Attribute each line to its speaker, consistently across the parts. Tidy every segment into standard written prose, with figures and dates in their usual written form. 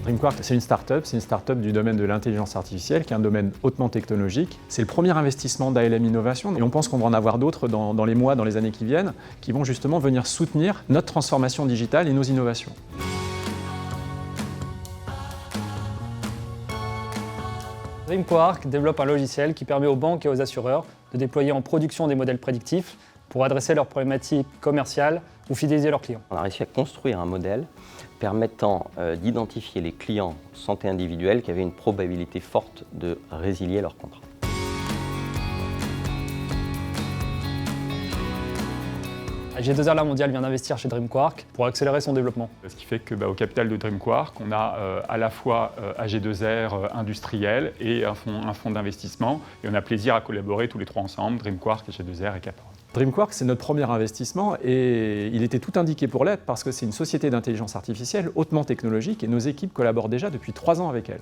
Speaker 1: DreamQuark, c'est une start-up du domaine de l'intelligence artificielle, qui est un domaine hautement technologique. C'est le premier investissement d'ALM Innovation et on pense qu'on va en avoir d'autres dans les mois, dans les années qui viennent, qui vont justement venir soutenir notre transformation digitale et nos innovations.
Speaker 2: DreamQuark développe un logiciel qui permet aux banques et aux assureurs de déployer en production des modèles prédictifs pour adresser leurs problématiques commerciales ou fidéliser leurs clients.
Speaker 3: On a réussi à construire un modèle permettant d'identifier les clients santé individuelle qui avaient une probabilité forte de résilier leur contrat.
Speaker 2: AG2R La Mondiale vient d'investir chez DreamQuark pour accélérer son développement.
Speaker 1: Ce qui fait qu'au capital de DreamQuark, on a à la fois AG2R industriel et un fonds d'investissement. Et on a plaisir à collaborer tous les trois ensemble, DreamQuark, AG2R et Capron. DreamQuark, c'est notre premier investissement et il était tout indiqué pour l'être parce que c'est une société d'intelligence artificielle hautement technologique et nos équipes collaborent déjà depuis 3 ans avec elle.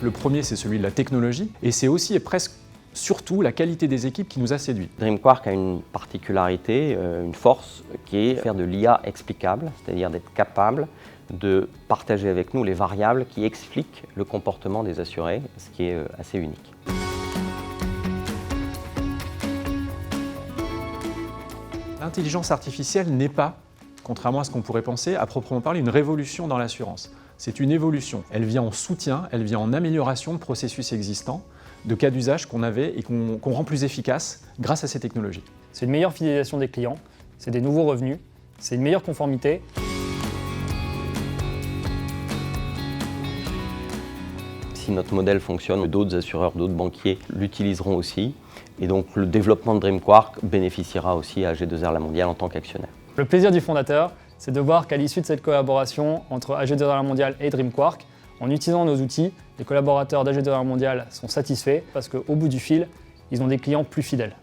Speaker 1: Le premier, c'est celui de la technologie et c'est aussi et presque surtout la qualité des équipes qui nous a séduits.
Speaker 3: DreamQuark a une particularité, une force qui est de faire de l'IA explicable, c'est-à-dire d'être capable de partager avec nous les variables qui expliquent le comportement des assurés, ce qui est assez unique.
Speaker 1: L'intelligence artificielle n'est pas, contrairement à ce qu'on pourrait penser, à proprement parler, une révolution dans l'assurance. C'est une évolution. Elle vient en soutien, elle vient en amélioration de processus existants, de cas d'usage qu'on avait et qu'on rend plus efficaces grâce à ces technologies.
Speaker 2: C'est une meilleure fidélisation des clients, c'est des nouveaux revenus, c'est une meilleure conformité.
Speaker 3: Si notre modèle fonctionne, d'autres assureurs, d'autres banquiers l'utiliseront aussi. Et donc le développement de DreamQuark bénéficiera aussi à AG2R La Mondiale en tant qu'actionnaire.
Speaker 2: Le plaisir du fondateur, c'est de voir qu'à l'issue de cette collaboration entre AG2R La Mondiale et DreamQuark, en utilisant nos outils, les collaborateurs d'AG2R La Mondiale sont satisfaits parce qu'au bout du fil, ils ont des clients plus fidèles.